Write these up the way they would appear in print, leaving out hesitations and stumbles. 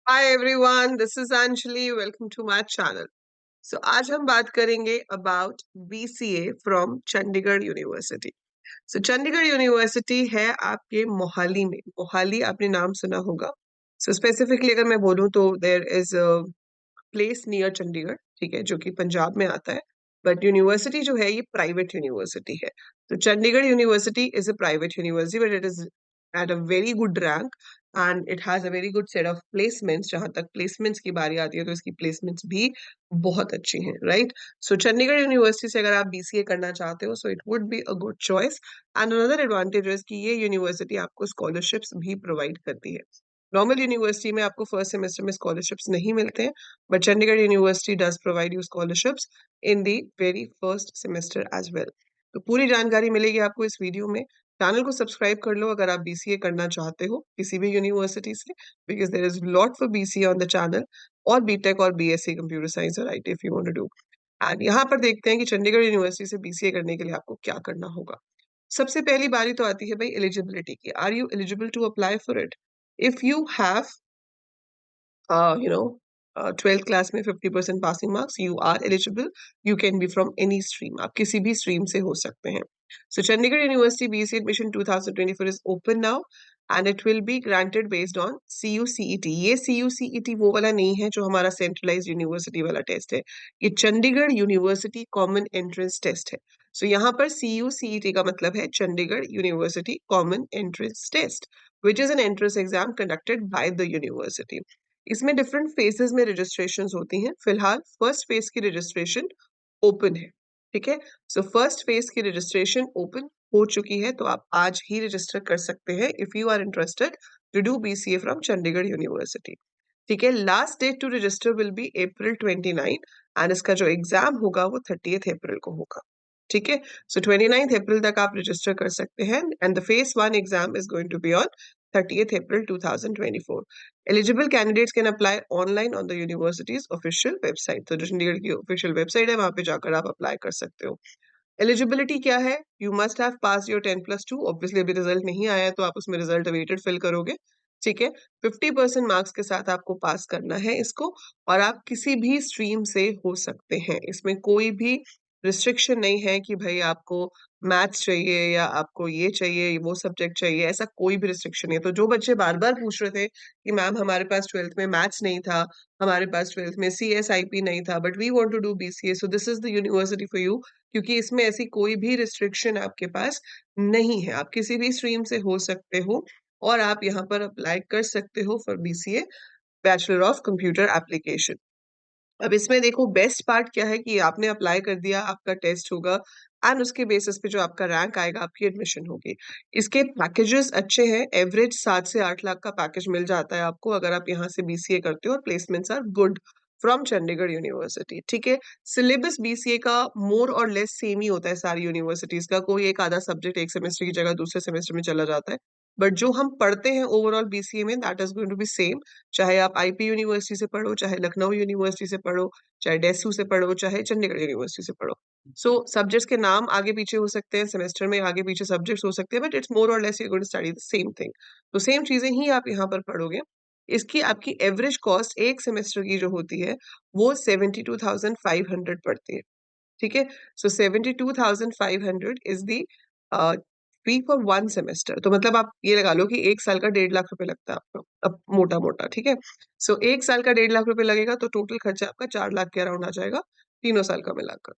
Hi everyone, this is Anjali. Welcome to my channel. So आज हम बात करेंगे about BCA from Chandigarh university. So Chandigarh university है आपके मोहाली में। मोहाली आपने नाम सुना होगा। सो स्पेसिफिकली अगर मैं बोलूं तो there is a place near Chandigarh, ठीक है, जो कि पंजाब में आता है। बट यूनिवर्सिटी जो है ये प्राइवेट यूनिवर्सिटी है। तो Chandigarh university is a private university but it is at a very good rank and it has a very good set of placements. जहां तक प्लेसमेंट्स की बारी आती है तो इसकी प्लेसमेंट्स भी बहुत अच्छी हैं, राइट। सो चंडीगढ़ यूनिवर्सिटी से अगर आप बीसीए करना चाहते हो so it would be a good choice. And another advantage is कि ये यूनिवर्सिटी आपको स्कॉलरशिप्स भी प्रोवाइड करती है। नॉर्मल यूनिवर्सिटी में आपको फर्स्ट सेमेस्टर में स्कॉलरशिप्स नहीं मिलते हैं, but Chandigarh University does provide you scholarships in the very first semester as well. तो पूरी जानकारी मिलेगी आपको इस वीडियो में। चैनल को सब्सक्राइब कर लो अगर आप बीसीए करना चाहते हो किसी भी यूनिवर्सिटी से, because there is lot for BCA on the channel, और बीटेक और बीएससी कंप्यूटर साइंस और IT if you want to do. And यहाँ पर देखते हैं कि चंडीगढ़ यूनिवर्सिटी से बीसीए करने के लिए आपको क्या करना होगा। सबसे पहली बारी तो आती है भाई एलिजिबिलिटी की। Are you eligible to apply for it? If you have you know, 12th class में 50% passing marks, you are eligible. You can be from any stream, आप किसी भी स्ट्रीम से हो सकते हैं। So Chandigarh university BSc admission 2024 is open now and it will be granted based on CUCET। ये CUCET वो वाला नहीं है जो हमारा सेंट्रलाइज यूनिवर्सिटी वाला टेस्ट है। ये Chandigarh University common entrance test है। सो यहाँ पर CUCET का मतलब है Chandigarh University common entrance test, which is an entrance exam conducted by the university. इसमें डिफरेंट फेसेस में रजिस्ट्रेशन होती हैं। फिलहाल फर्स्ट फेज की रजिस्ट्रेशन ओपन है, ठीक है। सो फर्स्ट फेज की रजिस्ट्रेशन ओपन हो चुकी है, तो आप आज ही रजिस्टर कर सकते हैं if you are interested to do BCA from Chandigarh University, ठीक है। Last date to register will be April 29 and इसका जो एग्जाम होगा वो 30th अप्रैल को होगा, ठीक है। सो 29th अप्रैल तक आप रजिस्टर कर सकते हैं and the phase 1 exam is going to be on 30th April 2024. Eligible candidates can apply online on the university's official website. तो जो चंडीगढ़ की ऑफिशियल वेबसाइट है वहां पे जाकर आप अप्लाई कर सकते हो। एलिजिबिलिटी क्या है? You must have pass your 10+2। Obviously अभी रिजल्ट नहीं आया है तो आप उसमें रिजल्ट अवेटेड फिल करोगे, ठीक है। 50% मार्क्स के साथ आपको पास करना है इसको, और आप किसी भी स्ट्रीम से हो सकते हैं। इसमें कोई भी रिस्ट्रिक्शन नहीं है कि भाई आपको मैथ्स चाहिए या आपको ये चाहिए वो सब्जेक्ट चाहिए, ऐसा कोई भी रिस्ट्रिक्शन नहीं है। तो जो बच्चे बार बार पूछ रहे थे कि मैम हमारे पास 12th में मैथ्स नहीं था, हमारे पास 12th में CSIP नहीं था, but we want to do BCA, so this is the university for you. क्योंकि इसमें ऐसी कोई भी रिस्ट्रिक्शन आपके पास नहीं है, आप किसी भी स्ट्रीम से हो सकते हो और आप यहाँ पर अप्लाई कर सकते हो for BCA bachelor of computer application. अब इसमें देखो बेस्ट पार्ट क्या है कि आपने अप्लाई कर दिया, आपका टेस्ट होगा एंड उसके बेसिस पे जो आपका रैंक आएगा आपकी एडमिशन होगी। इसके पैकेजेस अच्छे हैं, एवरेज 7 से 8 लाख का पैकेज मिल जाता है आपको अगर आप यहाँ से बीसीए करते हो, और placements are good from Chandigarh University, ठीक है। सिलेबस बीसीए का मोर और लेस सेम ही होता है सारी यूनिवर्सिटीज का। कोई एक आधा सब्जेक्ट एक सेमेस्टर की जगह दूसरे सेमेस्टर में चला जाता है, बट जो हम पढ़ते हैं ओवरऑल बीसीए में that is going to be same. चाहे आप आईपी यूनिवर्सिटी से पढ़ो, चाहे लखनऊ यूनिवर्सिटी से पढ़ो, चाहे डेसू से पढ़ो, चाहे चंडीगढ़ यूनिवर्सिटी से पढ़ो। सो सब्जेक्ट्स के नाम आगे पीछे हो सकते हैं, सेमेस्टर में आगे पीछे सब्जेक्ट्स हो सकते हैं, बट इट्स मोर और less you going to study the same thing. तो सेम चीजें ही आप यहाँ पर पढ़ोगे। इसकी आपकी एवरेज कॉस्ट एक सेमेस्टर की जो होती है वो 72,500 पड़ती है, ठीक है। सो 72,500 is the fee for 1 semester. तो मतलब आप ये लगा लो कि 1 साल का 1.5 लाख रुपए लगता है आपको, अब मोटा मोटा, ठीक है। सो 1 साल का 1.5 लाख रुपए लगेगा तो टोटल खर्चा आपका 4 लाख के अराउंड आ जाएगा, तीनों साल का मिलाकर।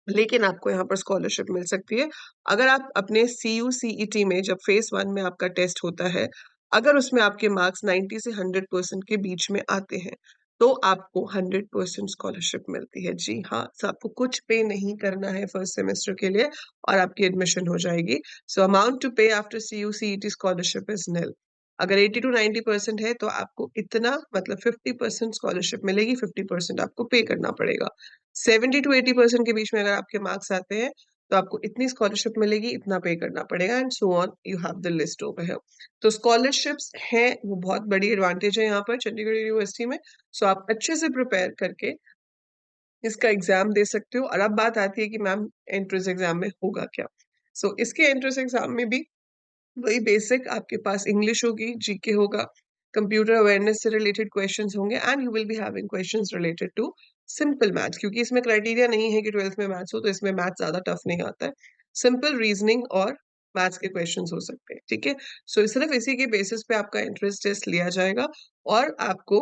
लेकिन आपको यहाँ पर स्कॉलरशिप मिल सकती है अगर आप अपने CUCET में, जब फेज 1 में आपका टेस्ट होता है, अगर उसमें आपके मार्क्स 90 से 100% के बीच में आते हैं तो आपको 100% स्कॉलरशिप मिलती है। जी हाँ, so आपको कुछ पे नहीं करना है फर्स्ट सेमेस्टर के लिए और आपकी एडमिशन हो जाएगी। सो अमाउंट टू पे आफ्टर CUCET स्कॉलरशिप इज निल। अगर 80 to 90% है तो आपको इतना, मतलब 50% स्कॉलरशिप मिलेगी, 50% आपको पे करना पड़ेगा। 70 to 80% के बीच में अगर आपके मार्क्स आते हैं तो आपको इतनी स्कॉलरशिप मिलेगी, इतना पे करना पड़ेगा, and so on you have the list over here. तो स्कॉलरशिप्स हैं, वो बहुत बड़ी एडवांटेज है यहाँ पर चंडीगढ़ यूनिवर्सिटी में। सो आप अच्छे से प्रिपेयर करके इसका एग्जाम दे सकते हो। और अब बात आती है कि मैम एंट्रेंस एग्जाम में होगा क्या। सो इसके एंट्रेंस एग्जाम में भी वही बेसिक, आपके पास इंग्लिश होगी, जीके होगा, कंप्यूटर अवेयरनेस से रिलेटेड क्वेश्चंस होंगे and you will be having questions related to simple maths, क्योंकि इसमें क्राइटेरिया नहीं है कि 12th में मैथ्स हो, तो इसमें मैथ्स ज्यादा टफ नहीं आता है। सिंपल रीजनिंग और मैथ्स के क्वेश्चंस हो सकते हैं, ठीक है। सो सिर्फ इसी के बेसिस पे आपका इंटरेस्ट टेस्ट लिया जाएगा और आपको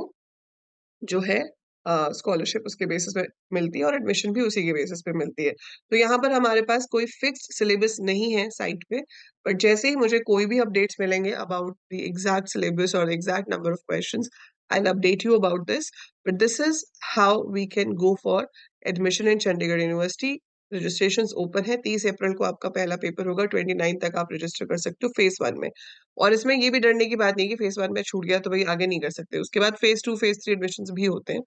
जो है स्कॉलरशिप उसके बेसिस पे मिलती है और एडमिशन भी उसी के बेसिस पे मिलती है। तो यहाँ पर हमारे पास कोई फिक्स्ड सिलेबस नहीं है साइट पे, बट जैसे ही मुझे कोई भी अपडेट्स मिलेंगे अबाउट द एग्जैक्ट सिलेबस और exact number of questions, I will update you about this. But this is how we can go for admission in Chandigarh University. Registration open है, 30 अप्रैल को आपका पहला पेपर होगा, 29 तक आप रजिस्टर कर सकते हो फेज 1 में। और इसमें ये भी डरने की बात नहीं कि फेज 1 में छूट गया तो भाई आगे नहीं कर सकते, उसके बाद फेज 2 फेज 3 एडमिशन भी होते हैं।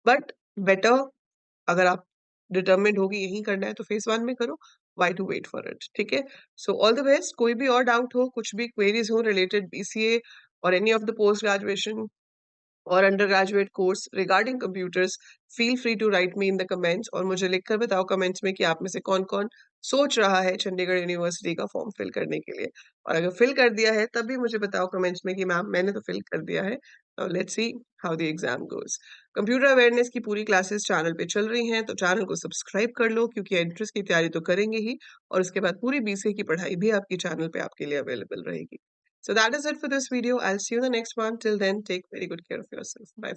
बट बेटर, अगर आप डिटर्मिन्ड होगी यही करना है तो फेज 1 में करो, why to wait for it, ठीक है। So all the best. कोई भी और डाउट हो, कुछ भी क्वेरीज हो रिलेटेड बीसीए और any of the post graduation और under graduate course regarding computers, feel free to write me in the comments और मुझे लिखकर बताओ कमेंट्स में कि आप में से कौन कौन सोच रहा है चंडीगढ़ यूनिवर्सिटी का फॉर्म फिल करने के लिए। और अगर फिल कर दिया है तब भी मुझे बताओ कमेंट्स में कि मैम मैंने तो फिल कर दिया है। Let's see how the exam goes. Computer awareness की पूरी क्लासेस चैनल पे चल रही हैं, तो चैनल को सब्सक्राइब कर लो, क्योंकि एंट्रेंस की तैयारी तो करेंगे ही और उसके बाद पूरी बीसीए की पढ़ाई भी आपकी चैनल पे आपके लिए अवेलेबल रहेगी। So that is it for this video. I'll see you in the next one. Till then, take very good care of yourself. Bye.